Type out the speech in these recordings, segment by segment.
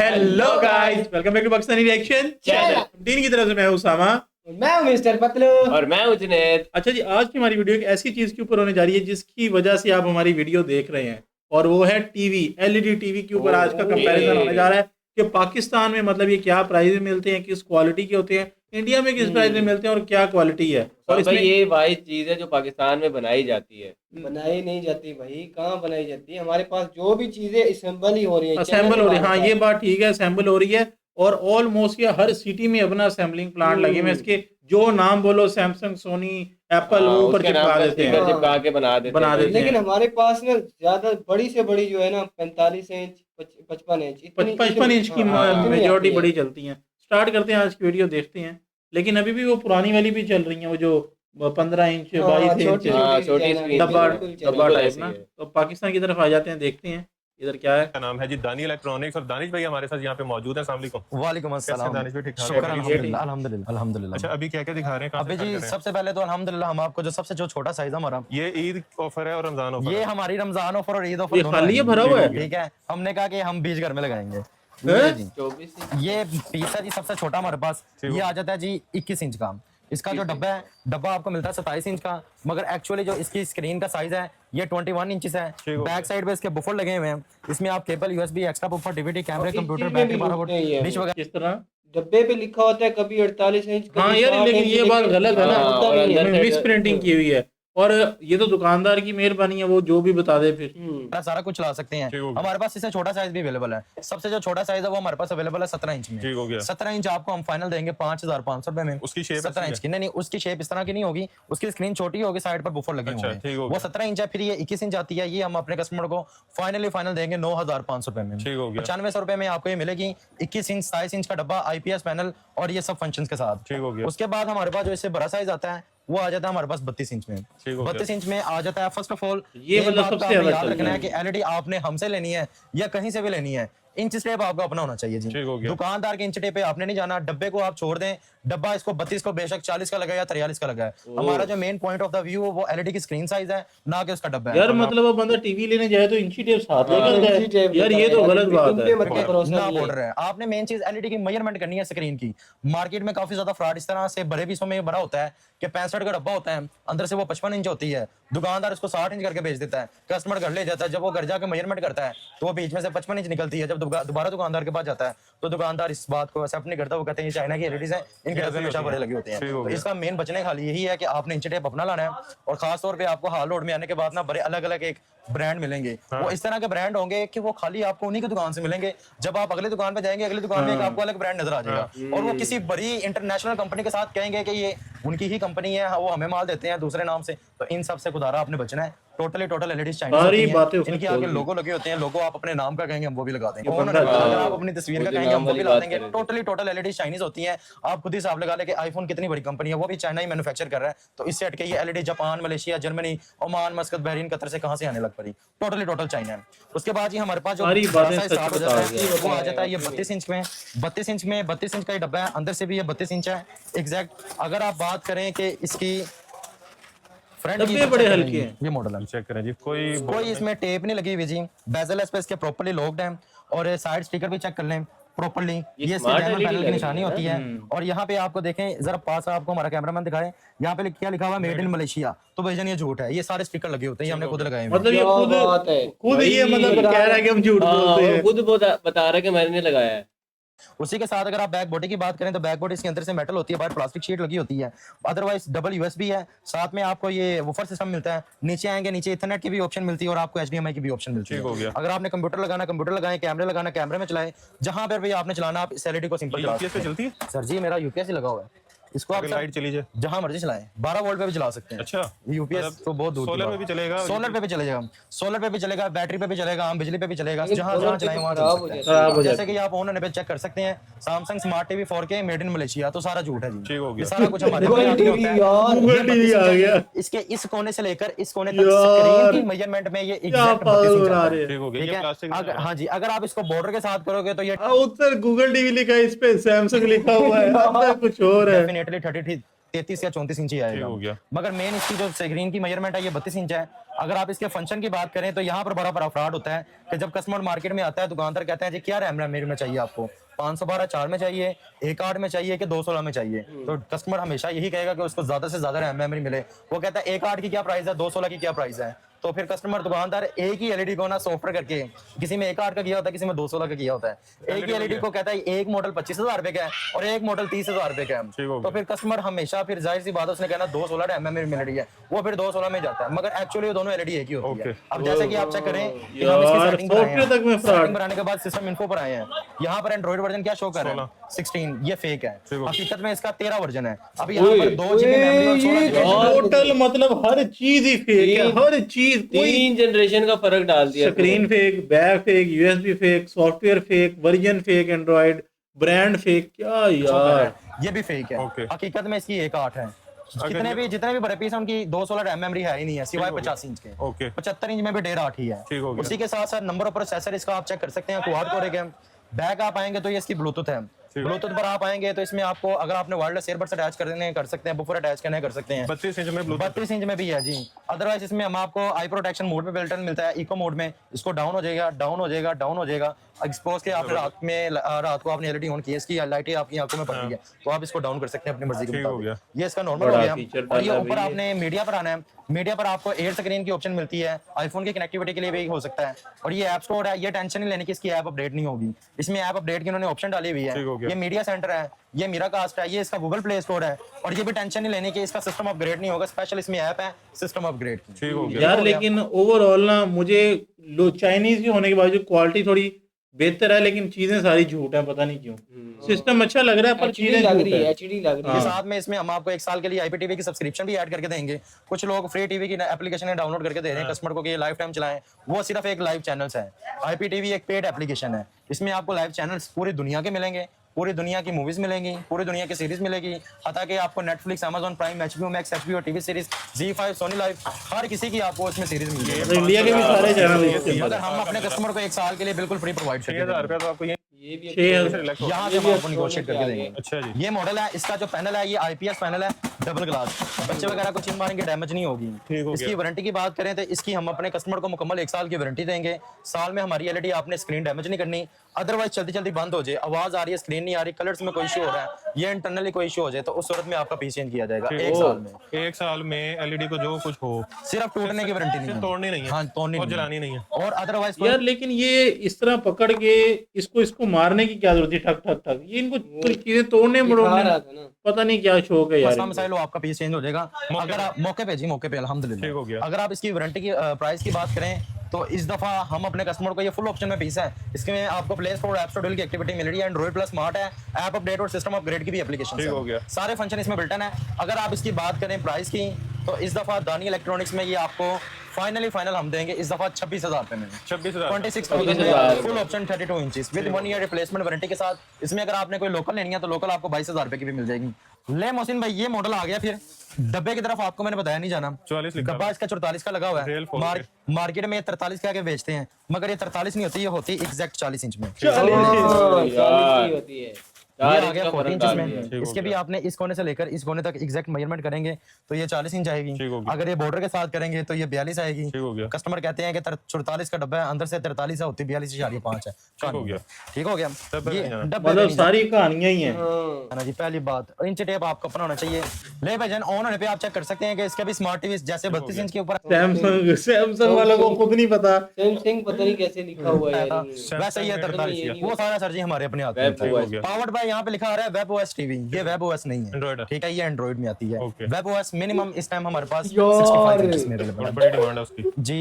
Hello guys, welcome back to Pakistani reaction channel. टीन की तरफ से मैं हूं उसामा, मैं हूं मिस्टर पतलू और मैं हूं जुनैद। अच्छा जी, आज की हमारी वीडियो एक ऐसी चीज के ऊपर होने जा रही है जिसकी वजह से आप हमारी वीडियो देख रहे हैं, और वो है टीवी। एलईडी टीवी के ऊपर आज का कंपैरिजन होने जा रहा है कि पाकिस्तान में मतलब ये क्या प्राइस मिलते हैं, किस क्वालिटी के होते हैं, इंडिया में किस प्राइस में मिलते हैं और क्या क्वालिटी है। और भाई इसमें ये वही चीज है जो पाकिस्तान में बनाई जाती है। बनाई नहीं जाती भाई, कहाँ बनाई जाती है। हमारे पास जो भी चीजें असेंबल ही हो रही है, असेंबल हो रही है। हाँ, ये बात ठीक है, असेंबल हो रही है। और ऑलमोस्ट ये हर सिटी में अपना असेंबलिंग प्लांट लगे हुए हैं। इसके जो नाम बोलो, सैमसंग, सोनी, एप्पल, वो ऊपर उसके नाम चिपका पर देते स्टिकर हैं। चिपका के बना देते हैं। लेकिन हमारे पास ना ज्यादा बड़ी से बड़ी जो है ना 45 इंच 55 इंच 55 इंच की हाँ, मेजोरिटी बड़ी चलती हैं। स्टार्ट करते हैं आज की वीडियो, देखते हैं। लेकिन अभी भी वो पुरानी वाली भी चल रही हैं, वो जो 15 इंच 22 इंच छोटी स्क्रीन डब्बा बिल्कुल टाइप ऐसी ना। है। तो पाकिस्तान की तरफ आ जाते हैं, देखते हैं इधर क्या है। का नाम है जी दानी इलेक्ट्रॉनिक्स, और दानिश भाई हमारे साथ यहाँ पे मौजूद है। अस्सलाम वालेकुम। वालेकुम अस्सलाम। दानिश भाई ठीक ठाक शुक्र है? अल्हम्दुलिल्लाह अल्हम्दुलिल्लाह अल्हम्दुलिल्लाह। अच्छा, अभी क्या क्या दिखा रहे हैं? कहाँ अभी से जी start कर रहे सबसे पहले तो अल्हम्दुलिल्लाह हम आपको जो छोटा साइज है हमारा, हैं? ये ईद ऑफर है और रमजान ऑफर ये है। हमारी रमजान ऑफर और ईद ये ऑफर खाली है, भरा हुआ है? ठीक है, हमने कहा कि हम बीच घर में लगाएंगे। हैं? ये जी 24 ये पीस है जी सबसे छोटा हमारे पास। ठीक ये है। आ जाता है जी 21 इंच का। इसका जो डब्बा है, डब्बा आपको मिलता है 27 इंच का, मगर एक्चुअली जो इसकी स्क्रीन का साइज है ये 21 इंच है। ठीक है। बैक साइड पे इसके बुफर लगे हुए हैं। इसमें आप cable, USB, extra woofer, DVD, कैमरे, और इस कंप्यूटर, चीज में बैटरी, भी 12 वोल्ट, होते ही है। डिश वगैरह। किस तरह? डब्बे पे लिखा होता है कभी 48 इंच कभी हाँ यार, 60 लेकिन इंच, ये बात गलत है ना। हाँ, होता और नहीं है। अंदर से- मिस प्रिंटिंग की हुई है, और ये तो दुकानदार की मेहरबानी है, वो जो भी बता दे फिर। सारा कुछ ला सकते हैं। ठीक हो गया। हमारे पास इससे छोटा साइज भी अवेलेबल है। सबसे जो छोटा साइज है वो हमारे पास अवेलेबल है 17 इंच में। ठीक हो गया। 17 इंच आपको हम फाइनल देंगे 5500 रुपए में। उसकी shape 17 इंच ऐसी की नहीं, उसकी शेप इस तरह की नहीं होगी, उसकी स्क्रीन छोटी होगी, साइड पर बुफर लगे अच्छा, होंगे। ठीक हो वो गया। 17 इंच है। फिर ये 21 इंच आती है, ये हम अपने कस्टमर को फाइनल देंगे 9500 रुपए में। ठीक हो गया। 9500 रुपए में आपको ये मिलेगी 21 इंच 27 इंच का डब्बा, आईपीएस पैनल और ये सब फंक्शंस के साथ। ठीक हो गया। उसके बाद हमारे पास जो इससे बड़ा साइज आता है वो आ जाता है हमारे पास 32 इंच में। ठीक हो गया। 32 इंच में आ जाता है। फर्स्ट ऑफ ऑल ये मतलब सबसे ज्यादा याद चल रखना रहा है कि एलईडी आपने हमसे लेनी है या कहीं से भी लेनी है, इंच टेप आपका अपना होना चाहिए जी। ठीक हो गया। दुकानदार के इंच टेप पे आपने नहीं जाना। डब्बे को आप छोड़ दें, डब्बा इसको 32 को बेशक 40 का लगा या 43 का लगा है। हमारा जो main point of the view वो एलईडी की स्क्रीन साइज है, ना कि उसका डब्बा है। यार मतलब अब बंदा टीवी लेने जाए तो इंची टेप साथ लेकर इंची टेप जाए, यार ये लेकर तो जाए। गलत बात इनके है। मतलब भरोसा ना नहीं है। बॉर्डर है। आपने मेन चीज एलईडी की मेजरमेंट करनी है स्क्रीन की। मार्केट में काफी ज्यादा फ्रॉड इस तरह से बड़े पीसों में बड़ा होता है कि 65 का डब्बा होता है, अंदर से वो 55 इंच होती है, दुकानदार उसको 60 इंच करके बेच देता है, कस्टमर घर ले जाता है। जब वो घर जाकर मेजरमेंट करता है तो वो बीच में से 55 इंच निकलती है। जब दोबारा दुकानदार के पास जाता है तो दुकानदार इस बात को एक्सेप्ट नहीं करता। वो कहते हैं ये चाइना की एलईडीज हैं, इनके डब्बे हमेशा बड़े लगे होते हैं। ठीक हो तो गया। इसका मेन बचने खाली यही है कि आपने इंच टेप अपना लाना है। और खास तौर पे आपको हाल रोड में आने के बाद ना बड़े अलग अलग एक ब्रांड मिलेंगे। वो इस तरह के ब्रांड होंगे कि वो खाली आपको उन्हीं की दुकान से मिलेंगे। जब आप अगले दुकान पे जाएंगे, अगली दुकान में एक आपको अलग ब्रांड नजर आ जाएगा, और वो किसी बड़ी इंटरनेशनल कंपनी के साथ कहेंगे कि ये उनकी ही कंपनी है, वो हमें माल देते हैं दूसरे नाम से। तो इन सब से खुदारा आपने बचना है। टोटल एलईडी चाइनीज सारी होती बातें हैं। उसने इनके खोल आगे दी। लोगो लगे होते हैं। लोगो आप अपने नाम का कहेंगे हम वो भी लगा देंगे। बंदा अगर आप अपनी तस्वीर का खुद ही कहेंगे हम नाम वो भी वाली ला बात देंगे। करेंगे। टोटल एलईडी चाइनीज होती हैं। आप खुद ही हिसाब लगा ले कि आईफोन कितनी बड़ी कंपनी है, वो भी चाइना ही मैन्युफैक्चर कर रहा है। तो इससे हटके ये LED Japan, Malaysia, Germany, Oman, मस्कत, Bahrain, Qatar से कहां से आने लग पड़ी। टोटल चाइना है। उसके बाद ही हमारे पास जो सारी बड़ा बातें साइज सच स्टार्ट हो बता जाता है दिया। वो आ जाता है ये 32 इंच में। 32 इंच का ये डब्बा है। अंदर से भी ये 32 इंच है एग्जैक्ट। अगर आप बात करें कि इसकी फ्रंट डब्बे बड़े हल्के हैं। ये मॉडल है। चेक करें जी, कोई इसमें टेप नहीं लगी हुई जी। बेजल पे इसके प्रॉपर्ली लॉक्ड है, और साइड स्टिकर भी चेक कर लें प्रॉपर्ली। ये smart डायमंड LED पैनल की लगी निशानी है होती है। और यहाँ पे आपको देखें जरा पास आपको हमारा कैमरामैन दिखाए, यहाँ पे क्या लिखा हुआ है, मेड इन मलेशिया। तो भाईजान ये झूठ है, ये सारे स्टिकर लगे होते हैं, ये हमने खुद लगाए हुए हैं। मतलब ये क्या बात है। खुद ये मतलब कह रहा है कि हम झूठ बोलते हैं। खुद बता रहा है कि मैंने लगाया है। उसी के साथ अगर आप बैक बॉडी की बात करें तो बैक बॉडी इसके अंदर से मेटल होती है, बाहर प्लास्टिक शीट लगी होती है। अदरवाइज डबल यूएसबी है, साथ में आपको ये वूफर सिस्टम मिलता है। नीचे आएंगे, नीचे इथरनेट की भी ऑप्शन मिलती है और आपको एचडीएमआई की भी ऑप्शन मिलती ठीक हो है। गया। अगर आपने कंप्यूटर लगाना कंप्यूटर लगाएं, कैमरे लगाना कैमरे में चलाएं, जहां पर भी आपने चलाना आप इस एलईडी को सिंपल चला यूपीएस पे चलती है? सर जी मेरा यूपीएस ही लगा हुआ है। इसको आप अगर लाइट चली जाए? जहां मर्जी चलाएं, 12 वोल्ट पे भी चला सकते हैं। अच्छा, यूपीएस मतलब तो बहुत दूर की सोलर बात पे भी है। चलेगा? सोलर पे भी चलेगा, सोलर पे भी चलेगा, बैटरी पे भी चलेगा, आम बिजली पे भी चलेगा, जहां सोलर जहां पे चलाएं तो वहां खराब चल हो सकता है। खराब हो जैसे जाता कि आप ऑनलाइन पे चेक कर सकते हैं, Samsung smart TV 4K made in Malaysia. तो सारा झूठ है जी। ठीक हो गया। ये सारा कुछ हमारे गूगल यहाँ पे टीवी होता है। यार। गूगल टीवी आ गया। इसके इस कोने से लेकर इस कोने तक यार, स्क्रीन की मेजरमेंट में ये क्या एग्जैक्ट पागल 32 इंच बना आता रहे है। हैं। ठीक हो गया। ठीक ये है, प्लास्टिक हाँ जी, अगर आप इसको बॉर्डर के साथ करोगे तो ये उत्तर गूगल टीवी लिखा है, इस पे सैमसंग लिखा हुआ है, अंदर कुछ और है। डेफिनेटली 33 या 34 इंच ही ठीक हो आएगा। गया। मगर मेन इसकी जो स्क्रीन की मेजरमेंट है ये 32 इंच है। अगर आप इसके फंक्शन की बात करें तो यहाँ पर बड़ा बड़ा फ्रॉड होता है कि जब कस्टमर मार्केट में आता है, दुकानदार कहते हैं जी क्या रैम मेरे में चाहिए आपको, 512 4 में चाहिए, 1/8 में चाहिए कि 216 में चाहिए। तो कस्टमर हमेशा यही कहेगा कि उसको ज्यादा से ज्यादा रैम मेमोरी मिले। वो कहता है 1/8 की क्या प्राइस है, 216 की क्या प्राइस है। तो फिर कस्टमर दुकानदार एक ही एलईडी को ना सॉफ्टवेयर करके, किसी में 1/8 का किया होता है, किसी में 216 का किया होता है। एक ही एलईडी को कहता है एक मॉडल 25,000 रुपए का है और एक मॉडल 30,000 रुपए का है। तो फिर कस्टमर हमेशा, फिर जाहिर सी बात है उसने कहना 216 रैम मेमोरी मिल रही है, वो फिर 216 में जाता है, मगर एक्चुअली वो दोनों एलईडी एक ही होती है। अब जैसे कि आप चेक करें कि हम इसकी यार, सेटिंग सॉफ्टवेयर तक में fraud। सेटिंग बनाने के बाद सिस्टम इन्फो पर आए हैं, यहाँ पर एंड्रॉइड वर्जन क्या शो कर रहा है 16, ये फेक है। हकीकत में इसका 13 वर्जन है। अब यहाँ पर 2 GB मेमोरी और 16 GB टोटल मतलब हर चीज ही फेक है, हर चीज। कोई 3 जनरेशन का फर्क डाल दिया। Screen fake, bag fake, USB fake, software fake, version fake, Android brand fake, क्या यार। ये भी फेक है। हकीकत में इसकी 1/8 है। जितने भी बड़े पीस हैं उनकी 216 रैम मेमोरी है ही नहीं है, सिवाय 85 इंच के। 75 इंच में भी 1.5 ही है। उसी के साथ साथ नंबर ऑफ प्रोसेसर इसका आप चेक कर सकते हैं, क्वाड कोर है। बैक आप आएंगे तो ये इसकी ब्लूटूथ है। ब्लूटूथ पर आप आएंगे तो इसमें आपको, अगर आपने वायरलेस ईयरबड्स अटैच करने कर सकते हैं, बुफर अटैच करने कर सकते हैं। 32 इंच में ब्लूटूथ, 32 इंच में भी है जी। अदरवाइज इसमें हम आपको आई प्रोटेक्शन मोड पे बिल्ट इन मिलता है, इको मोड में। इसको डाउन हो जाएगा, डाउन हो जाएगा, डाउन हो जाएगा। एक्सपोज के आपने रात को आपने एलईडी ऑन की है, इसकी लाइटें आपकी आंखों में पड़ रही है, तो आप इसको डाउन कर सकते हैं अपनी मर्जी के मुताबिक। ये इसका नॉर्मल हो गया। और ये ऊपर आपने मीडिया पर आना है, मीडिया पर आपको एयर स्क्रीन की ऑप्शन मिलती है, आईफोन की कनेक्टिविटी के लिए भी हो सकता है। और ये ऐप स्टोर है, ये टेंशन नहीं लेने की इसकी ऐप अपडेट नहीं होगी। इसमें ऐप अपडेट की उन्होंने ऑप्शन डाली हुई है। ये मीडिया सेंटर है, ये मिराकास्ट है, ये इसका गूगल प्ले स्टोर है। और ये भी टेंशन नहीं लेने की इसका सिस्टम अपग्रेड नहीं होगा, स्पेशल इसमें ऐप है सिस्टम अपग्रेड की। यार लेकिन ओवरऑल ना मुझे चाइनीज के होने के बावजूद क्वालिटी थोड़ी बेहतर है, लेकिन चीजें सारी झूठ है, पता नहीं क्यों। सिस्टम अच्छा लग रहा है पर चीजें लग झूठ रही है, है। एचडी लग रही है। साथ में इसमें हम आपको 1 साल के लिए आईपीटीवी की सब्सक्रिप्शन भी ऐड करके देंगे। कुछ लोग फ्री टीवी की एप्लीकेशन डाउनलोड करके दे रहे हैं कस्टमर को कि ये लाइफ टाइम चलाएं, वो सिर्फ एक लाइव चैनल्स है। आईपीटीवी एक पेड एप्लीकेशन है, इसमें आपको लाइव चैनल्स पूरी दुनिया के मिलेंगे, पूरी दुनिया की मूवीज मिलेंगी, पूरी दुनिया की सीरीज मिलेगी। हता कि आपको Netflix, Amazon Prime, HBO Max, HBO TV series, Zee five, Sony LIV, हर किसी की आपको इसमें सीरीज मिलेगी। तो इंडिया के भी सारे चैनल अगर हम अपने कस्टमर को 1 साल के लिए बिल्कुल फ्री प्रोवाइड करते हैं, 6,000 रुपए तो आपको ये भी यहाँ से हम आपको निगोशिएट करके देंगे। अच्छा जी। ये मॉडल है, इसका जो पैनल है ये आईपीएस पैनल है, डबल ग्लास, बच्चे वगैरह को चिन मारेंगे डैमेज नहीं होगी। इसकी वारंटी की बात करें तो इसकी हम अपने कस्टमर को मुकम्मल 1 साल की वारंटी देंगे। साल में हमारी एलईडी आपने स्क्रीन डैमेज नहीं करनी, अदरवाइज जल्दी जल्दी बंद हो जाए, आवाज आ रही है, स्क्रीन नहीं आ रही, कलर्स में कोई इशू हो रहा है, ये इंटरनली कोई इशू हो जाए, तो उस सूरत में आपका पीस चेंज किया जाएगा 1 साल में। 1 साल में एलईडी को जो कुछ हो, सिर्फ टूटने की वारंटी नहीं है, तोड़नी नहीं है। हाँ, तोड़नी और नहीं है। जलानी नहीं है। और अदरवाइज यार लेकिन ये इस तरह पकड़ के इसको मारने की क्या जरूरत है, ठक ठक ठक, ये इनको चीजें तोड़ने मरोड़ने रहा था ना। पता नहीं क्या शौक है यार। मसला मसाइल हो, आपका पीस चेंज हो जाएगा अगर आप मौके पे ठीक हो गया। अल्हम्दुलिल्लाह। अगर आप इसकी वारंटी की प्राइस की बात करें तो इस दफा हम अपने कस्टमर को ये फुल ऑप्शन में पीस है, इसमें आपको प्ले स्टोर, ऐप स्टोर की एक्टिविटी मिल रही है, एंड्रॉइड प्लस स्मार्ट है, ऐप अपडेट और सिस्टम अपग्रेड की भी एप्लीकेशन हो गया। सारे फंक्शन इसमें बिल्टन है। अगर आप इसकी बात करें प्राइस की तो इस दफा दानी इलेक्ट्रॉनिक्स में ये आपको फाइनल हम देंगे इस दफा 26,000 रुपए में, 26,000 full option 32 inches with 1 year replacement warranty के साथ। इसमें अगर आपने कोई लोकल लेनी है तो लोकल आपको 22,000 रुपए की भी मिल जाएगी। ले मोहसिन भाई, ये मॉडल आ गया। फिर डब्बे की तरफ आपको मैंने बताया नहीं जाना, 44 लिखा डब्बा इसका 44 का लगा हुआ है। मार्केट में 43 के आगे बेचते हैं, मगर ये 43 नहीं होती, ये होती है एग्जैक्ट 40 इंच में। होती है। ये आ गया 14 इंच में। इसके भी आपने इस कोने से लेकर इस कोने तक एग्जैक्ट मेजरमेंट करेंगे तो ये 40 इंच आएगी। अगर ये बॉर्डर के साथ करेंगे तो ये 42 आएगी। कस्टमर कहते हैं कि 44 का डब्बा है, अंदर से 43 होती है, 42.5 है। ठीक हो गया। ये डब्बे मतलब सारी कहानियां ही हैं ना जी। पहली बात, इंच टेप आपको अपना होना चाहिए। ले भाईजान, ऑन होने पे आप चेक कर सकते हैं कि इसके भी स्मार्ट टीवी जैसे 32 इंच के ऊपर सैमसंग वालों को खुद नहीं पता, सैमसंग पता नहीं कैसे लिखा हुआ है यार। वैसे ये 43 वो सारा सर जी हमारे अपने हाथ में। पावर्ड बाय यहाँ पे लिखा आ रहा है वेब ओएस टीवी, ये वेब ओएस नहीं है, ठीक है, ये एंड्रॉइड में आती है। वेब ओएस मिनिमम इस टाइम हमारे पास 65 इंच में अवेलेबल है। बड़ी डिमांड है उसकी जी,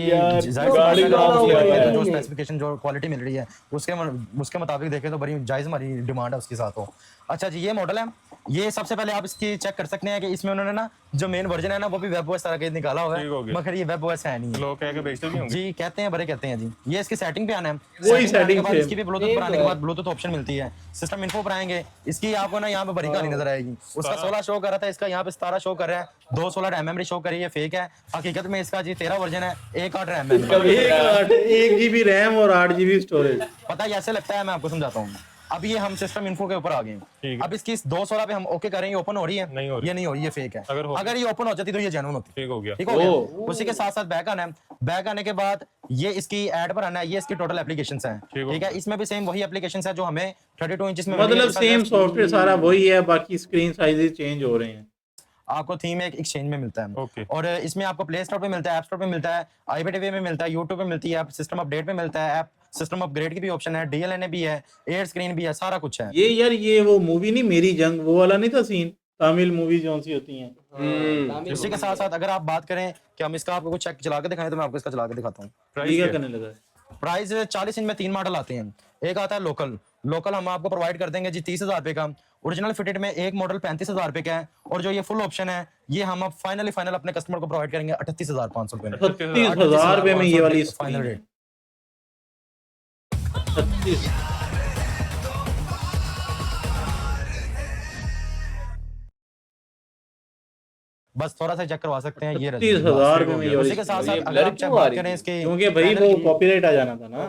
जो स्पेसिफिकेशन जो क्वालिटी मिल रही है उसके मुताबिक देखें तो बड़ी जायज हमारी डिमांड है उसके साथ हो। अच्छा जी, ये मॉडल है। ये सबसे पहले आप इसकी चेक कर सकते हैं कि इसमें उन्होंने ना जो मेन वर्जन है ना वो भी वेब ओएस तरह के निकाला हुआ है, मगर ये वेब ओएस है नहीं। लोग कह के बेचते भी होंगे जी, कहते हैं, बड़े कहते हैं जी। ये इसकी सेटिंग पे आना है, वही सेटिंग पे इसकी भी ब्लूटूथ पर आने के बाद ब्लूटूथ ऑप्शन मिलती है। सिस्टम इन्फो पर आएंगे, इसकी आपको ना यहाँ पे बड़ी कहानी नजर आएगी। उसका 16 शो कर रहा था, इसका यहाँ पे 17 शो कर रहा है, 216 रैम मेमोरी शो कर रही है, फेक है। हकीकत में इसका जी 13 वर्जन है, 1/8 रैम मेमोरी, 1 GB रैम और 8 GB स्टोरेज। पता है ऐसे लगता है, मैं आपको समझाता हूँ। अब ये हम सिस्टम इन्फो के ऊपर आ गए ठीक है। अब इसकी 216 पे हम ओके करेंगे, ओपन हो रही है? नहीं हो रही। ये नहीं हो रही, ये फेक है। अगर ये ओपन हो जाती तो ये जेन्युइन होती। ठीक हो गया। ठीक हो गया। उसी के साथ साथ बैक आना है, बैक आने के बाद ये इसकी ऐड पर आना है, ये इसकी टोटल एप्लीकेशंस हैं। ठीक है, इसमें भी सेम वही एप्लीकेशंस है जो हमें 32 इंचेस में मतलब सेम सॉफ्टवेयर सारा वही है, बाकी स्क्रीन साइजेस चेंज हो रहे हैं। आपको थीम एक एक्सचेंज में मिलता है। ओके। और इसमें आपको प्ले स्टोर पे मिलता है, ऐप स्टोर पे मिलता है, आईपीटीवी में मिलता है, यूट्यूब पे मिलती है, सिस्टम अपडेट पे मिलता है, ऐप सिस्टम अपग्रेड की भी ऑप्शन है, डीएलएनए भी है, एयर स्क्रीन भी है, सारा कुछ है। ये यार ये वो मूवी नहीं मेरी जंग, वो वाला नहीं था सीन, तमिल मूवी जो सी होती हैं। इसी के साथ साथ अगर आप बात करें कि हम इसका आपको कुछ चेक चला के दिखाएं तो मैं आपको इसका चला के दिखाता हूँ। प्राइस ठीक क्या है, है? करने लगा है। प्राइस 40 इंच में 3 मॉडल आते हैं। एक आता है लोकल, लोकल हम आपको प्रोवाइड कर देंगे जी 30,000 रुपए का। ओरिजिनल फिटेड में एक मॉडल 35,000 रुपए का है, और जो ये फुल ऑप्शन है ये हम अब फाइनल अपने कस्टमर को प्रोवाइड करेंगे 38,500 रुपए में। 38,000 रुपए में ये वाली फाइनल रेट। 36। बस थोड़ा सा चेक करवा सकते हैं, ये 30,000 रुपए में ये वाली उसी के साथ ये साथ अगर blur आप चेक क्यों आ बात रही करें थी? इसके, क्योंकि भाई वो कॉपीराइट आ जाना था ना।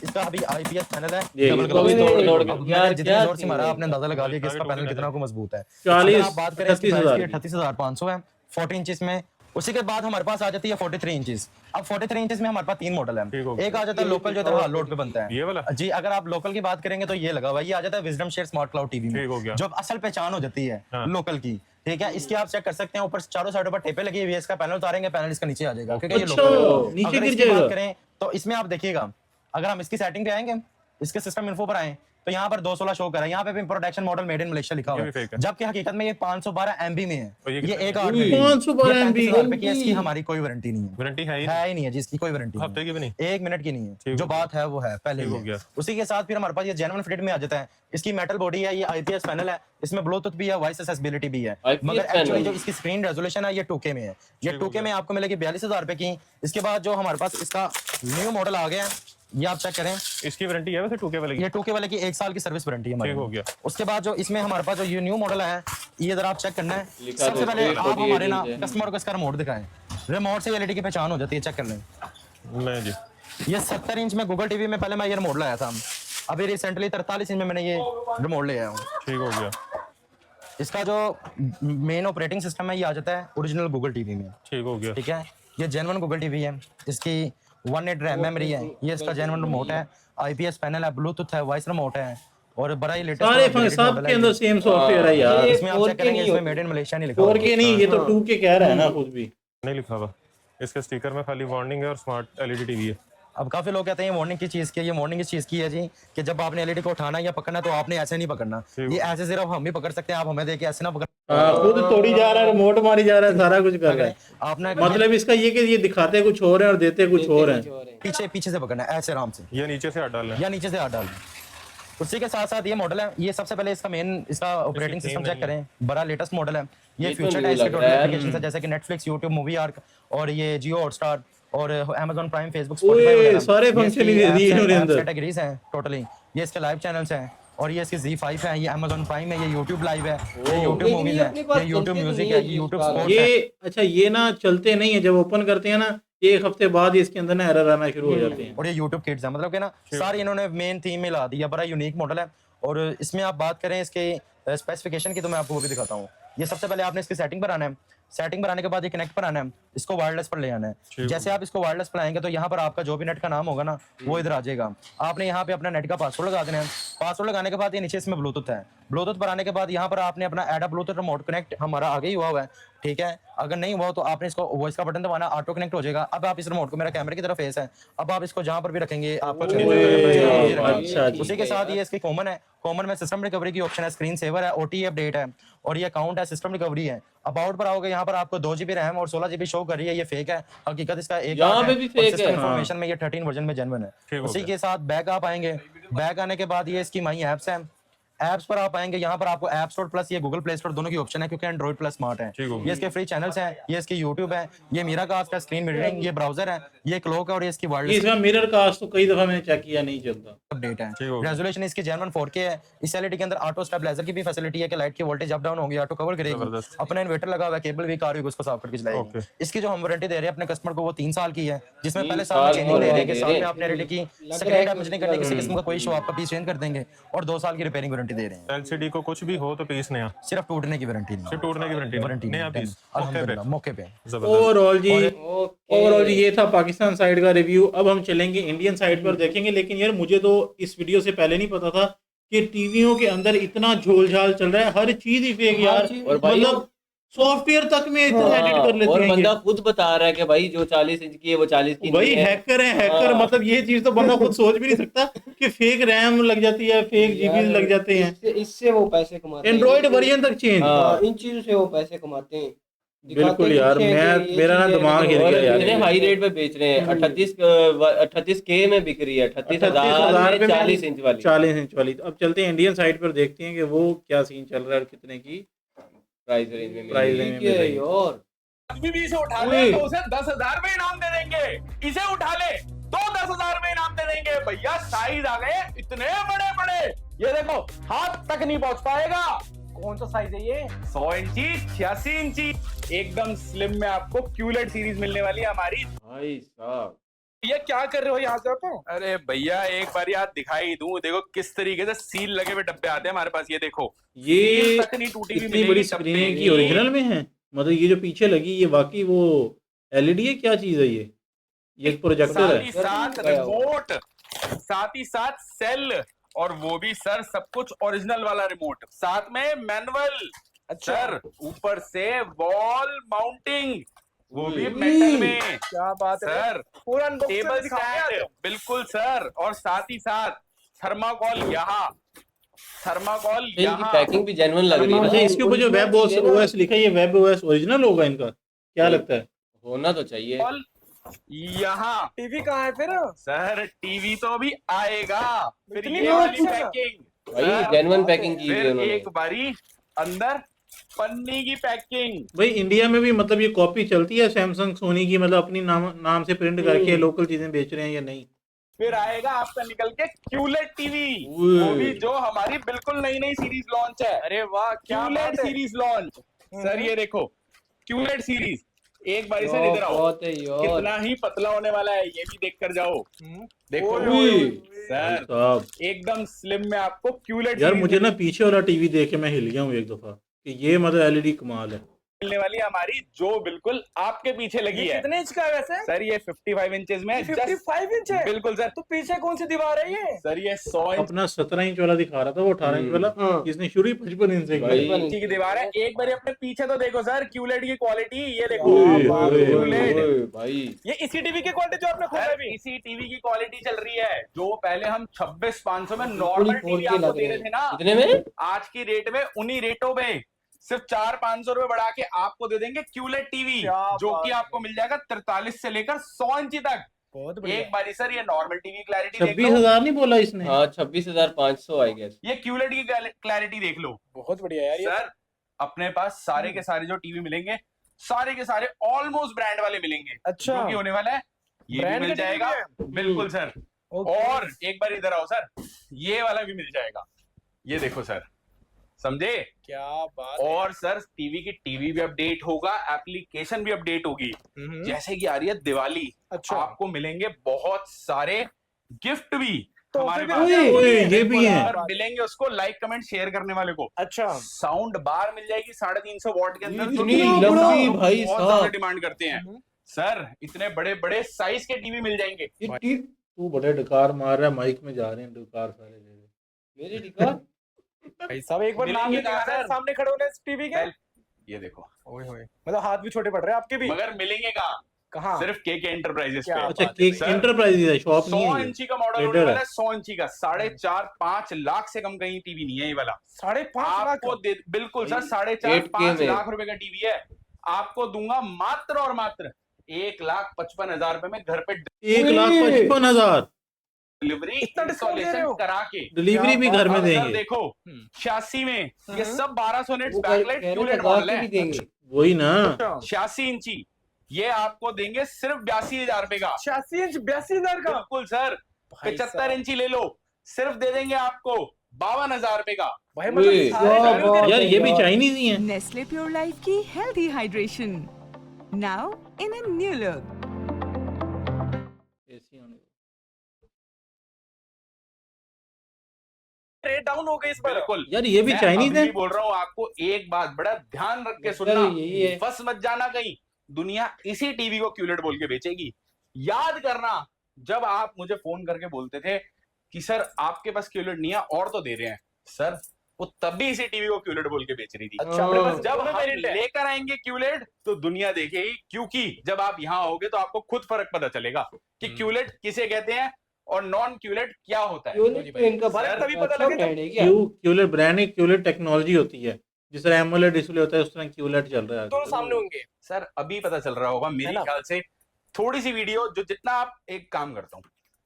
इसका अभी आईपीएस पैनल है, ये डबल इसको ग्लास भी तोड़ के- अब यार, मैंने जितनी क्या जोर से मारा थी? आपने अंदाजा लगा लिया कि इसका टारगेट पैनल हो कितना गया। को मजबूत है। 40, अगर आप बात करें इसकी 38,000 38,500 है 40 इंचेस में। उसी के बाद हमारे पास आ जाती है 43 इंचेस। अब 43 इंचेस में हमारे पास 3 मॉडल है। ठीक हो गया। एक आ जाता है लोकल जो इधर हाल लोड पे बनता है, ये वाला? जी। अगर आप लोकल की बात करेंगे तो ये लगा हुआ है, ये आ जाता है wisdom share smart cloud TV ठीक हो में, गया। जो असल पहचान हो जाती है हाँ। लोकल की। ठीक है, इसकी आप चेक कर सकते हैं, ऊपर चारों साइडों पर टेपे लगी हुई है, इसका पैनल उतारेंगे, पैनल इसका नीचे आ जाएगा क्योंकि ये अच्छा, लोकल है। नीचे अगर गिर इसकी बात जाएगा। करें तो इसमें आप देखिएगा, अगर हम इसकी सेटिंग पे आएंगे, इसके सिस्टम इन्फो पर आए तो यहाँ पर 216 शो कर रहा है, यहाँ पे भी production model made in Malaysia लिखा हुआ ये भी है, fake है। जबकि हकीकत में ये 512 MB में है। और ये ये कितना एक है? 8 में 512 MB ₹35,000 की है, इसकी हमारी कोई वारंटी नहीं है। वारंटी है ही है ही नहीं है जिसकी कोई वारंटी हफ्ते की भी नहीं? 1 मिनट की नहीं है, ठीक जो हो बात है वो है पहले ठीक ही हो गया। उसी के साथ फिर हमारे पास ये जेन्युइन फिटेड में आ जाता है। इसकी मेटल बॉडी है, ये आईपीएस पैनल है, इसमें ब्लूटूथ भी है, वॉइस एक्सेसिबिलिटी भी है, IPS मगर पैनल। एक्चुअली जो इसकी स्क्रीन रेजोल्यूशन है ये 2K में है। ये ठीक हो 2K में आपको मिलेगी 42,000 रुपए की। इसके बाद जो हमारे पास इसका न्यू मॉडल आ गया है, ये आप चेक करें, इसकी वारंटी है वैसे 2K वाले की? ये 2K वाले की 1 साल की सर्विस वारंटी है हमारे ठीक हो में। गया। उसके बाद जो इसमें हमारे पास जो ये न्यू मॉडल है, ये जरा आप चेक करना है। लिखा सबसे तो पहले इसमें आप हमारे ना 48 कस्टमर को इसका रिमोट दिखाएं, रिमोट से एलईडी की पहचान हो जाती है, चेक कर लें। मैं जी ये 70 इंच में गूगल टीवी में पहले मैं ये रिमोट लाया था, अभी रिसेंटली 43 इंच में मैंने ये रिमोट ले आया हूँ। ठीक हो गया। इसका जो मेन ऑपरेटिंग सिस्टम है ये आ जाता है ओरिजिनल गूगल टीवी में। ठीक हो गया। ठीक है, ये जेन्युइन गूगल टीवी है, इसकी 1/8 रैम मेमोरी है, ये इसका जेन्युइन रिमोट है, आईपीएस पैनल है, ब्लूटूथ है, वॉइस रिमोट है, और बड़ा ही लेटेस्ट सारे सब के अंदर सेम सॉफ्टवेयर है यार। इसमें आप 4K चेक करेंगे, नहीं इसमें होती। मेड इन मलेशिया नहीं लिखा हुआ। 4K नहीं, ये तो 2K कह रहा है ना खुद भी। नहीं लिखा हुआ इसके स्टिकर में, खाली वार्निंग है और स्मार्ट एलईडी टीवी है। अब काफी लोग कहते हैं ये वार्निंग की चीज की है, ये वार्निंग इस चीज की है जी कि जब आपने एलईडी को उठाना या पकड़ना तो आपने ऐसे नहीं पकड़ना, ये ऐसे सिर्फ हम ही पकड़ सकते हैं, आप हमें देके ऐसे ना पकड़। खुद तोड़ी जा रहा है, रिमोट मारी जा रहा है, सारा कुछ कर रहा है। आपने मतलब इसका ये कि ये दिखाते कुछ और है और देते कुछ और है। पीछे पीछे से पकड़ना है, ऐसे आराम से, ये नीचे से हट डालना है। या नीचे से हाथ डालना है। उसी के साथ साथ ये मॉडल है, ये सबसे पहले इसका मेन इसका ऑपरेटिंग सिस्टम चेक करें, बड़ा लेटेस्ट मॉडल है। ये ये तो फ्यूचर न्यू टाइप के लग रहा है। एप्लीकेशंस है जैसे कि नेटफ्लिक्स, यूट्यूब, मूवी आर्क, और ये जियो हॉटस्टार, और Amazon प्राइम, फेसबुक, ओए, Spotify वगैरह। सारे ये फंक्शन इसकी ही दे दिए apps हैं, इन्होंने apps अंदर। कैटेगरीज हैं टोटली। ये इसके लाइव चैनल्स हैं, और ये इसकी Z5 है, ये Amazon प्राइम है, ये YouTube लाइव है, ये YouTube लेकिन मूवीज ये है, अपने पास ये YouTube चलते तो म्यूजिक नहीं है, है ये YouTube जिस स्पोर्ट्स है। ये अच्छा ये ना चलते नहीं है, जब ओपन करते हैं ना एक हफ्ते बाद ही इसके अंदर ना एरर आना शुरू हो जाते हैं। और ये YouTube किड्स है, मतलब कि ना सारी इन्होंने मेन थीम में ला दी है, बड़ा यूनिक मॉडल है। और इसमें आप बात करें इसके स्पेसिफिकेशन की तो मैं आपको वो भी दिखाता हूँ। ये सबसे पहले आपने इसकी सेटिंग पर आना है, सेटिंग पर आने के बाद ये कनेक्ट पर आना है, इसको वायरलेस पर ले आना है। जैसे आप इसको वायरलेस पर आएंगे तो यहाँ पर आपका जो भी नेट का नाम होगा ना वो इधर आ जाएगा। आपने यहाँ पे अपना नेट का पासवर्ड लगा देना है। पासवर्ड लगाने के बाद ये नीचे इसमें ब्लूटूथ है, ब्लूटूथ पर आने के बाद यहाँ पर आपने अपना एड ब्लूटूथ रिमोट कनेक्ट हमारा आगे ही हुआ है। ठीक है, अगर नहीं हुआ तो आपने इसको वॉइस का बटन दबाना, ऑटो कनेक्ट हो जाएगा। अब आप इस रिमोट को, मेरा कैमरे की तरफ फेस है, अब आप इसको जहाँ पर भी रखेंगे आपका अच्छा जी। उसी के साथ ये इसकी कॉमन है, कॉमन में सिस्टम रिकवरी की ऑप्शन है, स्क्रीन सेवर है, OTA अपडेट है, और ये अकाउंट है, सिस्टम रिकवरी है। अबाउट पर आओगे, यहाँ पर आपको 2 GB रैम और 16 GB शो कर रही है, ये फेक है। हकीकत इसका एक यहाँ पे भी fake है। इन्फॉर्मेशन में ये 13 वर्जन में जेन्युइन ठीक है। हो उसी गया। के साथ बैक आप आएंगे, बैक आने के बाद ये इसकी माई एप्स है, एप्स पर आप आएंगे, यहाँ पर आपको ऐप स्टोर प्लस ये गूगल प्ले स्टोर दोनों की ऑप्शन है, क्योंकि एंड्रॉइड प्लस स्मार्ट है। ठीक हो गया। ये इसके फ्री चैनल्स हैं, ये इसकी यूट्यूब है, ये मीरा कास्ट का स्क्रीन मिररिंग, ये ब्राउजर है, ये क्लॉक है और ये इसकी ये वायरलेस इसका मिरर कास्ट तो कई दफा मैंने चेक किया, नहीं चलता। अपडेट है। ठीक हो गया। रेजोल्यूशन इसकी जेन्युइन 4K है। इस एलईडी के अंदर ऑटो स्टेबलाइजर की भी फैसिलिटी है कि लाइट की वोल्टेज अप डाउन होगी, ऑटो कवर करेगी। जबरदस्त। अपना इन्वर्टर लगा हुआ है, केबल भी कार भी उसको साफ करके चलाएगी। ओके। इसकी जो हम वारंटी दे रहे हैं अपने कस्टमर को वो 3 साल की है, जिसमें 3 पहले साल में साल चेंजिंग ले रहे हैं कि दे साल रहे में हैं। आपने एलईडी की लग रहा सेकंड है डैमेज नहीं करनी, किसी कि- किस्म का कोई इशू आपका पीस चेंज कर देंगे और 2 साल की रिपेयरिंग वारंटी दे रहे हैं। एलसीडी को कुछ भी हो तो पीस नया, सिर्फ टूटने की वारंटी नहीं, सिर्फ टूटने की वारंटी नया पीस मौके पे। अल्हम्दुलिल्लाह मौके पे। जबरदस्त। ओवरऑल जी, ओके। ओवरऑल ये था पाकिस्तान साइड का रिव्यू। अब हम चलेंगे इंडियन साइड पर देखेंगे। लेकिन यार मुझे तो इस वीडियो से पहले नहीं पता था कि टीवियों के अंदर इतना झोल-झाल चल रहा है, हर चीज ही फेक यार। और भाई मतलब सॉफ्टवेयर तक में इतना एडिट कर और लेते हैं बंदा ये। खुद बता रहा है कि भाई जो 40 इंच की है वो 40 की भाई नहीं है। हैकर है, हैकर। हाँ। मतलब ये चीज तो बंदा खुद सोच भी नहीं सकता कि फेक रैम लग जाती है, फेक जीबी यार, लग जाते हैं। इससे वो पैसे कमाते हैं। एंड्रॉइड वर्जन तक चेंज। हाँ। इन चीजों से वो पैसे कमाते हैं। दिखाते बिल्कुल कुछ यार, हैं कि मैं ये मेरा ना चीजें दिमाग हिल और गया यार। इतने हाई रेट पे बेच रहे हैं। 38K में बिक रही है, 38,000 में 40 इंच वाली। 40 इंच वाली। अब चलते हैं इंडियन साइड पर, देखते हैं कि वो क्या सीन चल रहा है और कितने की प्राइस रेंज में मिल प्राइस रही है। रेंज ठीक में है मिल रही है। यार। आदमी भी इसे उठा ले तो उसे 10,000 में इनाम दे देंगे। इसे उठा ले तो 10,000 में इनाम दे देंगे। भैया साइज आ गए इतने बड़े बड़े, ये देखो हाथ तक नहीं पहुंच पाएगा। कौन सा साइज है ये? 100 इंची 86 इंची एकदम स्लिम में आपको क्यूलेट सीरीज मिलने वाली है हमारी। भाई साहब ये क्या कर रहे हो यहाँ से आप? अरे भैया एक बार यार दिखाई दूं, देखो किस तरीके से सील लगे हुए डब्बे आते हैं हमारे पास। ये देखो ये सील तक नहीं टूटी हुई इतनी मिलेगी बड़ी डब्बे स्क्रीन की की। ओरिजिनल में है। मतलब ये जो पीछे लगी ये वाकई वो एलईडी है, क्या चीज है ये? ये एक प्रोजेक्टर साथ है। ही साथ रिमोट, साथ ही साथ सेल, और वो भी सर सब कुछ ओरिजिनल वाला रिमोट, साथ में मैनुअल। सर ऊपर से वॉल माउंटिंग, वो भी मेटल में। क्या बात है सर, पूरा टेबल स्टैंड बिल्कुल सर, और साथ ही साथ थर्माकोल यहाँ, थर्माकोल इनकी यहाँ। पैकिंग भी जेन्युइन लग रही है अच्छा, ना। इसके ऊपर जो वेब ओएस लिखा है, ये वेब ओएस ओरिजिनल होगा इनका, क्या लगता है? होना तो चाहिए। कॉल यहाँ। टीवी कहाँ है फिर? सर टीवी तो अभी आएगा। फिर ये वाली पैकिंग भाई जेन्युइन पैकिंग की हुई है फिर उन्होंने। एक बारी अंदर पन्नी की पैकिंग। भाई इंडिया में भी मतलब ये कॉपी चलती है सैमसंग सोनी की, मतलब अपनी नाम से प्रिंट करके लोकल चीजें बेच रहे हैं या नहीं? फिर आएगा आपका निकल के क्यूलेट टीवी, ओए। वो भी जो हमारी बिल्कुल नई नई सीरीज लॉन्च है। अरे वाह, क्यूलेट सीरीज लॉन्च। सर ये देखो क्यूलेट सीरीज, एक बारी से इधर आओ, बहुत है यार। कितना ही पतला होने वाला है ये भी देख कर जाओ। देखो ओए। सर साहब एकदम स्लिम में आपको क्यूलेट यार मुझे ना पीछे वाला टीवी देख के मैं हिल गया हूँ एक दफा कि ये मतलब एलईडी कमाल है। मिलने वाली है हमारी, जो बिल्कुल आपके पीछे लगी है। कितने इंच का है वैसे? सर ये 55 इंचेस में है। 55 इंच है? बिल्कुल सर। तो पीछे कौन सी दीवार है ये? सर ये 100 इंच अपना 17 इंच वाला दिखा रहा था, वो 18 इंच वाला। हाँ। इसने शुरू ही 55 इंच से भाई। किया। इंची की दीवार है। एक बार अपने पीछे तो देखो सर क्यूलेट की क्वालिटी, ये देखो ओए, ओए, क्यूलेट। ओए, भाई ये इसी टीवी की क्वालिटी जो आपने खोला सर, अभी? इसी टीवी की क्वालिटी चल रही है, जो पहले हम 26,500 में नॉर्मल पूरी टीवी 4K आपको लग दे रही रहे थे ना, कितने में? आज की रेट में उन्हीं रेटों में सिर्फ 400-500 रुपए बढ़ा के आपको दे देंगे क्यूलेट टीवी, क्या जो बात कि है। आपको मिल जाएगा 43 से लेकर 100 इंची तक। बहुत एक बारी सर ये नॉर्मल टीवी क्लैरिटी देख लो, 26,000 नहीं बोला इसने? हाँ 26,500 आई गेस। ये क्यूलेट की क्लैरिटी देख लो। बहुत बढ़िया यार ये। सर अपने पास सारे के सारे जो टीवी मिलेंगे, सारे के सारे ऑलमोस्ट ब्रांड वाले मिलेंगे। अच्छा। जो कि होने वाला है ये भी ब्रांड मिल के टीवी जाएगा। भी बिल्कुल सर। ओके। और एक बार इधर आओ सर, ये वाला भी मिल जाएगा। ये देखो सर, समझे? क्या बात है। और सर टीवी भी अपडेट होगा, एप्लीकेशन भी अपडेट होगी। जैसे कि आ रही है दिवाली, अच्छा। आपको मिलेंगे बहुत सारे गिफ्ट भी तोहफे हमारे भी पास। मिलेंगे? ओए, ये भी बिल्कुल, हैं। और मिलेंगे उसको लाइक कमेंट शेयर करने वाले को। अच्छा। साउंड बार मिल जाएगी 350 वॉट के अंदर, इतनी जो कि लंबी लोग भाई बहुत साहब। ज्यादा डिमांड करते हैं। सर इतने बड़े बड़े साइज के टीवी मिल जाएंगे। तू बड़े डकार मार रहा है, माइक में जा रहे हैं डकार सारे दे। मेरी टिका भाई साहब एक बार नाम मिलेंगे भी दिखाना है सर। सामने खड़े होने टीवी के। ये देखो, ओए होए, मतलब हाथ भी छोटे पड़ रहे हैं आपके भी। मगर मिलेंगे कहाँ? कहाँ? सिर्फ केके एंटरप्राइजेस क्या पे। अच्छा, बात है। केक एंटरप्राइज है, शॉप 100 नहीं है ये। इंची का मॉडल होने ट्रेडर वाला है। है, 100 इंची का 4.5-5 लाख से कम कहीं टीवी नहीं है ये वाला। 5.5 लाख आपको बिल्कुल सर भाई, 4.5-5 में। लाख रुपए का टीवी है। आपको दूंगा मात्र और मात्र 1,55,000 रुपए में घर पे 1,55,000 डिलीवरी इतना डिस्काउंट दे रहे इंस्टॉलेशन हो? करा के। डिलीवरी भी घर में अब सर देंगे। देखो 86 में ये सब 1200 नेट्स वो बैकलाइट कह रहे क्यूलेट थे मॉडल बाकी है। भी देंगे। वही ना। 86 इंची ये आपको देंगे सिर्फ 82,000 रुपए का। 86 इंच 82,000 का। बिल्कुल सर। 75 इंची ले लो, सिर्फ दे देंगे आपको 52,000 रुपए का। भाई मतलब सारे वाह, गाड़ियों वाह। के यार ये भी चाइनीज ही है। नेस्ले प्योर लाइफ की healthy hydration now in a new look. Rate down हो गई इस पर। बिल्कुल यार ये भी मैं चाइनीज अभी है। भी बोल रहा हूँ आपको, एक बात बड़ा ध्यान रख के सर, सुनना, यही है। फंस मत जाना कहीं। दुनिया इसी टीवी को क्यूलेट बोल के बेचेगी। याद करना, जब आप मुझे फोन करके बोलते थे कि सर आपके पास क्यूलेट नहीं है और तो दे रहे हैं, सर वो तभी इसी टीवी को क्यूलेट बोल के बेच रही थी। अच्छा, अपने पास जब दोनों हम वेरिएंट है। लेकर आएंगे क्यूलेट तो दुनिया देखेगी, क्योंकि जब आप यहाँ आओगे तो आपको खुद फर्क पता चलेगा कि क्यूलेट किसे कहते हैं और नॉन क्यूलेट क्या होता है। क्यूलेट पे इनका भारत तभी पता अच्छा लगे brand है क्या? क्यूलेट ब्रांड है, क्यूलेट टेक्नोलॉजी होती है। जिस तरह एमोलेड डिस्प्ले होता है उस तरह क्यूलेट चल रहा है। दोनों सामने होंगे। सर अभी पता चल रहा होगा मेरे ना? ख्याल से। थोड़ी सी वीडियो जो जितना आप, एक काम करता हूँ,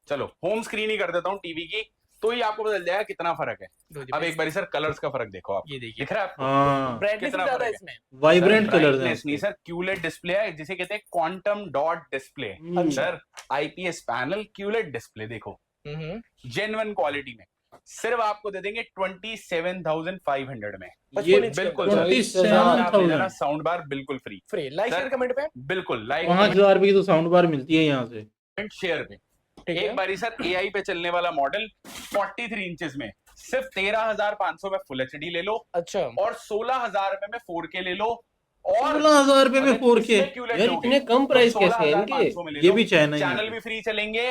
चलो होम स्क्रीन ही कर देता हूँ टीवी की, तो ही आपको पता चल जाएगा कितना फर्क है। अब एक बार सर कलर्स का फर्क देखो आप, ये देखिए दिख रहा है आपको? हाँ, ब्राइटनेस कितना ज्यादा फर्क है है? इसमें। वाइब्रेंट कलर है। नहीं सर, क्यूलेट डिस्प्ले है जिसे कहते हैं quantum dot display. Sir IPS panel culotte display देखो, जेन्युइन क्वालिटी में सिर्फ आपको दे देंगे 27,500 में। ये बिल्कुल 27,000 साउंड बार बिल्कुल free. Free like sir, share comment पे। बिल्कुल लाइक 5,000 रुपए की तो साउंड बार मिलती है यहाँ से। शेयर पे। ठीक है। एक बारी सर एआई पे चलने वाला मॉडल 43 इंचेस में सिर्फ 13,500 में फुल एचडी ले लो, अच्छा और 16,000 रुपए में 4K ले लो, और 16,000 रुपए में अगर 4K। इसमें QLED यार लोगे, इतने कम तो प्राइस कैसे हैं 16,500 में ले इनके? ये लो। भी चाइना ही चैनल है। भी फ्री चलेंगे,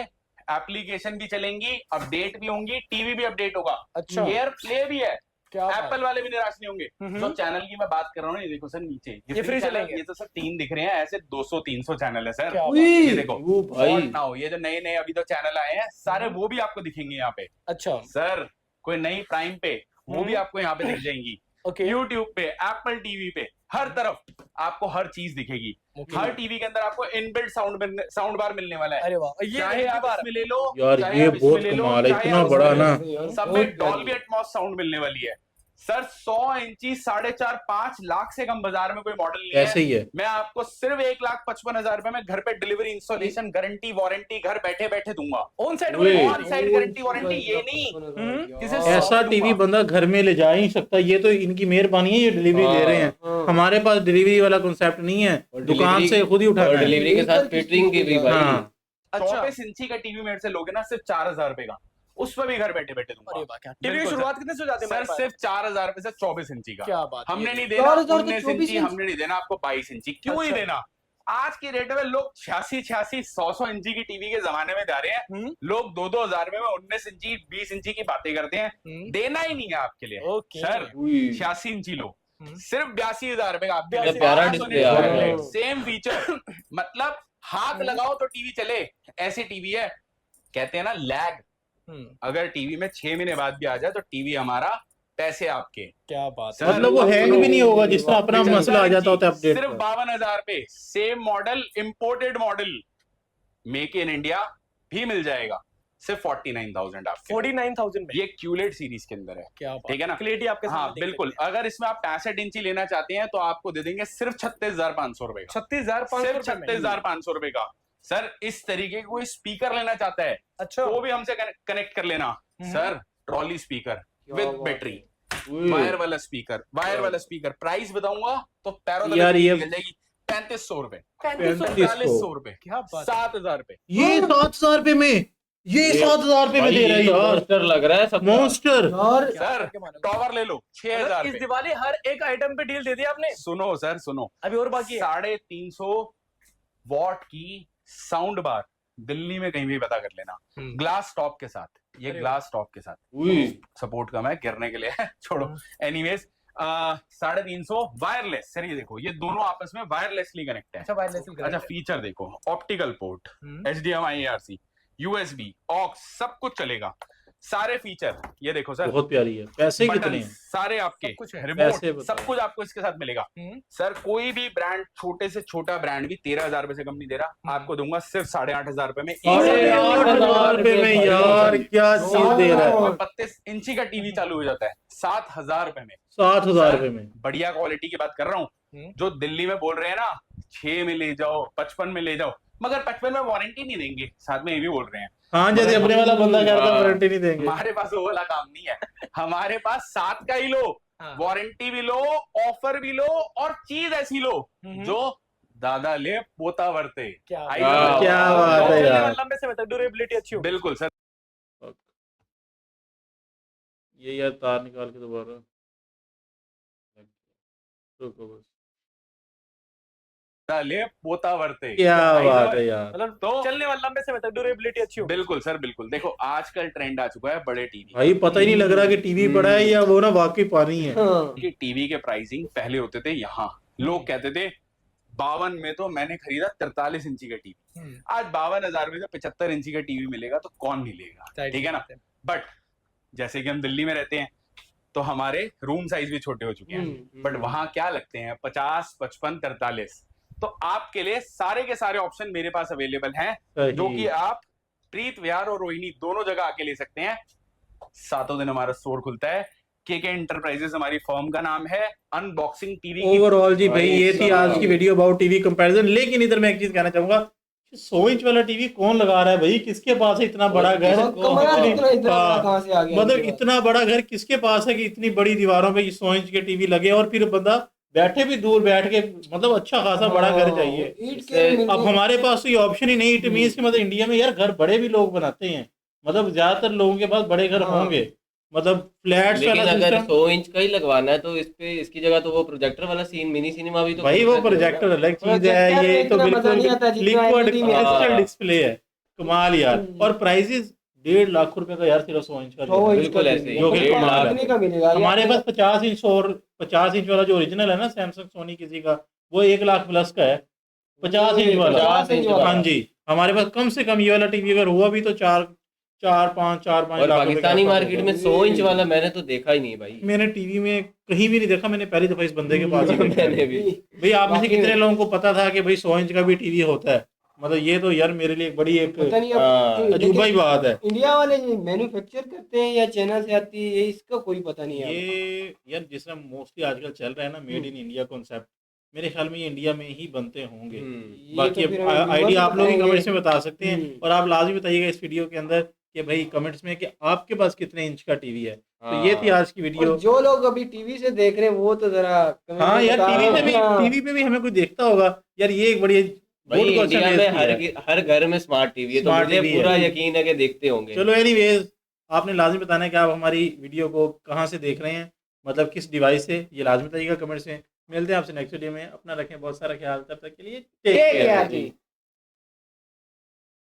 एप्लीकेशन भी चलेंगी, अपडेट भी होंगी, टीवी भी अपडेट होगा, अच्छा एयर प्ले भी है। क्या बात एप्पल वाले भी निराश नहीं होंगे। हम्म। जो चैनल की मैं बात कर रहा हूँ, ये देखो सर नीचे ये free चैनल, चलेंगे। ये तो सर 3 दिख रहे हैं, ऐसे 200-300 चैनल है सर। क्या बात? ये देखो वो भाई What now, ये जो नए नए अभी तो चैनल आए हैं सारे, वो भी आपको दिखेंगे यहाँ पे। अच्छा सर कोई नई प्राइम पे, वो भी आपको यहाँ पे दिख जाएंगी। ओके यूट्यूब पे, एप्पल टीवी पे, हर तरफ आपको हर चीज दिखेगी। हर टीवी के अंदर आपको इनबिल्ट साउंड बार मिलने वाला है। अरे वाह ये चाहे एक आप बार इसमें ले लो, यार चाहे ये आप इसमें बहुत ले लो, कमाल है, चाहे इतना आप बड़ा उसमें ना। ले लो। सब में डॉल्बी एटमॉस साउंड मिलने वाली है सर। 100 इंची 4.5-5 लाख से कम बाजार में कोई मॉडल नहीं ऐसे है। ही है। मैं आपको सिर्फ 1,55,000 रुपए में घर पे डिलीवरी, इंस्टॉलेशन, गारंटी, वारंटी घर बैठे बैठे दूंगा। ऑन साइड ओए। ऑन साइड गारंटी वारंटी ये नहीं, किसे ऐसा टीवी बंदा घर में ले जा ही नहीं सकता। ये तो इनकी मेहरबानी है, ये डिलीवरी दे रहे हैं। हमारे पास डिलीवरी वाला कॉन्सेप्ट नहीं है, दुकान से खुद ही उठाना है। डिलीवरी के साथ फिटिंग की भी भाई। हाँ, अच्छा 24 इंची का टीवी मेरे से लोगे ना सिर्फ 4,000 रुपए का, उस पर भी घर बैठे बैठे अरे दूंगा। वाह क्या टीवी की बिल्कुल शुरुआत कितने से हो जाती है सर हमारे पास? सिर्फ 4,000 रुपए से 24 इंची का। क्या बात है। हमने नहीं 4,000 देना तो 19 24 इंची, हमने नहीं देना आपको 22 इंची, क्यों ही अच्छा। देना। आज की रेट में लोग 86, 100 इंची की टीवी के जमाने में जा रहे हैं। लोग 2-2 हजार में 19 इंची 20 इंची की बातें करते हैं। देना ही नहीं है आपके लिए। ओके सर 86 इंची लो, सिर्फ 82,000 रुपए का आपके क्या लिए। प्यारा डिस्प्ले आ रहा है। सेम फीचर, मतलब हाथ लगाओ तो टीवी चले, ऐसी टीवी है। कहते हैं ना लैग, अगर टीवी में 6 महीने बाद भी आ जाए तो टीवी हमारा, पैसे आपके। क्या बात सर, है। मतलब वो हैंग भी नहीं होगा जिस तरह अपना मसला आ जाता होता है अपडेट सिर्फ पर। 52,000 पे same model, imported model, make in India भी मिल जाएगा सिर्फ 49,000 आपके। 49,000 में ये क्यूलेट सीरीज के अंदर है, क्या बात ठीक है ना। क्लियरिटी आपके हाँ सामने देख बिल्कुल। सकते हैं। अगर इसमें आप 65 इंची लेना चाहते हैं तो आपको दे देंगे सिर्फ 36,500 रुपए का। 36,500 सिर्फ रुपए में। 36,500 रुपए का। सर इस तरीके का कोई स्पीकर लेना चाहता है अच्छा वो भी हमसे कनेक्ट कर लेना सर। ट्रॉली स्पीकर विद बात बैटरी, वायर वाला स्पीकर, वायर वाला स्पीकर। प्राइस बताऊंगा तो पैरों यार ये निकल जाएगी। 3500 रुपए, 3500 4500 रुपए, क्या बात है। 7,000 रुपए। ये 7,000 रुपए में, ये 7,000 रुपए में दे रहा है यार। मॉन्स्टर लग रहा है सब। मॉन्स्टर। यार सर क्या मानोगे? टॉवर ले लो 6,000 इस रुपए। दिवाली हर एक आइटम पे डील दे दी आपने। सुनो सर सुनो, अभी और बाकी है। 350 वॉट की साउंड बार दिल्ली में कहीं भी पता कर लेना, ग्लास टॉप के साथ। ये अरे ग्लास टॉप के साथ, सपोर्ट कम है गिरने के लिए छोड़ो। Anyways 350 wireless. सर ये देखो, ये दोनों आपस में वायरलेसली कनेक्ट है। अच्छा वायरलेस अच्छा फीचर देखो, optical port, HDMI, ARC, USB, aux, सब कुछ चलेगा। सारे फीचर ये देखो सर, बहुत प्यारी है। पैसे कितने बटन हैं? सारे आपके, सब कुछ है। रिमोट पैसे बताओ। सब कुछ आपको इसके साथ मिलेगा। सर कोई भी ब्रांड, छोटे से छोटा ब्रांड भी 13,000 रुपए से कम नहीं दे रहा। आपको दूंगा सिर्फ 8,500 रुपए में। 8,500 रुपए में यार क्या चीज दे रहा है। 32 इंची का टीवी चालू हो जाता है 7,000 रुपए में। 7,000 रुपए में। बढ़िया क्वालिटी की बात कर रहा हूँ। जो दिल्ली में बोल रहे हैं ना 6 में ले जाओ, 55 में ले जाओ, मगर 55 में वारंटी नहीं देंगे, साथ में ये भी बोल रहे हैं। हाँ जैसे अपने वाला बंदा कहता है वारंटी नहीं देंगे। हमारे पास वो वाला काम नहीं है, हमारे पास 7 का ही लो, वारंटी भी लो, ऑफर भी लो, और चीज ऐसी लो जो दादा ले पोता वर्ते। क्या क्या बात है यार। लंबे समय तक ड्यूरेबिलिटी अच्छी हो। बिल्कुल सर। ये यार तार निकाल के दोबारा रुको बस। दादा ले पोता वर्ते। क्या बात है यार। मतलब तो चलने वाला लंबे समय तक ड्यूरेबिलिटी अच्छी हो। बिल्कुल सर, बिल्कुल। देखो आजकल ट्रेंड आ चुका है बड़े टीवी। भाई पता ही नहीं लग रहा कि टीवी बड़ा है या वो ना वाकई पानी है। हाँ। कि टीवी के प्राइसिंग पहले होते थे यहाँ, लोग कहते थे 52 में तो मैंने खरीदा 43 इंची का टीवी। आज 52,000 में तो 75 इंची का टीवी मिलेगा तो कौन नहीं लेगा, ठीक है ना। बट जैसे कि हम दिल्ली में रहते हैं तो हमारे रूम साइज भी छोटे हो चुके हैं, बट वहां क्या लगते हैं 50, 55, 43। तो आपके लिए सारे के सारे ऑप्शन मेरे पास अवेलेबल हैं, जो कि आप प्रीत विहार और रोहिणी दोनों जगह आके ले सकते हैं। 7 दिन हमारा स्टोर खुलता है। केके एंटरप्राइजेस हमारी फर्म का नाम है। अनबॉक्सिंग टीवी ओवरऑल जी भाई ये थी आज की वीडियो अबाउट टीवी कंपैरिजन। लेकिन इधर मैं एक चीज कहना चाहूंगा, 100 इंच वाला टीवी कौन लगा रहा है भाई? किसके पास है इतना बड़ा घर? कमरा इतना इतना हाँ, कहाँ से आ गया? मतलब इतना बड़ा घर किसके पास है कि इतनी बड़ी दीवारों पे 100 इंच के टीवी लगे और फिर बंदा बैठे भी दूर बैठ के, मतलब अच्छा खासा बड़ा घर चाहिए। ईंट के अब हमारे पास तो ये ऑप्शन ही नहीं। इट मींस कि मतलब इंडिया में यार घर बड़े भी लोग बनाते हैं, मतलब ज्यादातर लोगों के पास बड़े घर होंगे, मतलब फ्लैट्स लेकिन वाला अगर सिस्टम। 100 इंच का ही लगवाना है तो इस पे इसकी जगह तो वो प्रोजेक्टर वाला सीन मिनी सिनेमा भी तो भाई वो प्रोजेक्टर अलग चीज है, प्रोजेक्टर ये में तो इतना मजा बिल्कुल नहीं आता जितना लिक्विड LED में आता है। क्रिस्टल डिस्प्ले है। कमाल यार। और प्राइसेस 1.5 लाख रुपए का यार सिर्फ 100 इंच का जो है। बिल्कुल ऐसे ही, जो कि 1.5 लाख। कितने का मिलेगा? हमारे पास 50 इंच और 50 इंच वाला जो ओरिजिनल है ना सैमसंग सोनी किसी का, वो 1 लाख प्लस का है। 50 इंच वाला। 50 इंच वाला। हाँ जी, हमारे पास कम से कम ये वाला टीवी अगर हुआ भी तो 4-5 और लाख पाकिस्तानी रुपए का मार्केट में 100 इंच वाला मैंने तो देखा ही नहीं भाई। मैंने टीवी में कहीं भी नहीं देखा। मैंने पहली दफा इस बंदे के पास ही देखा। मैंने भी। भाई आप में से कितने लोगों को पता था कि भाई 100 इंच का भी टीवी होता है? मतलब ये तो यार मेरे लिए एक बड़ी एक पता नहीं हाँ, अब अजूबा ही बात है। इंडिया वाले मैन्युफैक्चर करते हैं या चाइना से आती है, ये इसका कोई पता नहीं है। ये यार जिस तरह मोस्टली आजकल चल रहा है ना मेड इन इंडिया कॉन्सेप्ट, मेरे ख्याल में ये इंडिया में ही बनते होंगे। ये बाकी तो फिर अब हम आइडिया आप लोग बताएंगे। कमेंट्स में बता सकते हैं। हम्म। और आप लाजमी बताइएगा इस वीडियो के अंदर कि भाई कमेंट्स में कि आपके पास कितने इंच का टीवी है। तो ये थी आज की वीडियो। और जो लोग अभी टीवी से देख रहे हैं वो तो जरा comment हाँ में यार बताओ। टीवी पे भी हमें कोई देखता होगा यार। ये एक बड़ी भाई good question इंडिया raise में की है। हर घर में स्मार्ट टीवी है तो Smart मुझे TV पूरा है। यकीन है कि देखते होंगे। चलो एनीवेज, आपने लाजमी बताना है कि आप हमारी वीडियो को कहाँ से देख रहे हैं, मतलब किस डिवाइस से, ये लाजमी बताइएगा कमेंट्स में। मिलते हैं आपसे नेक्स्ट वीडियो में। अपना रखें बहुत सारा ख्याल, तब तक के लिए टेक Take केयर care जी। जी।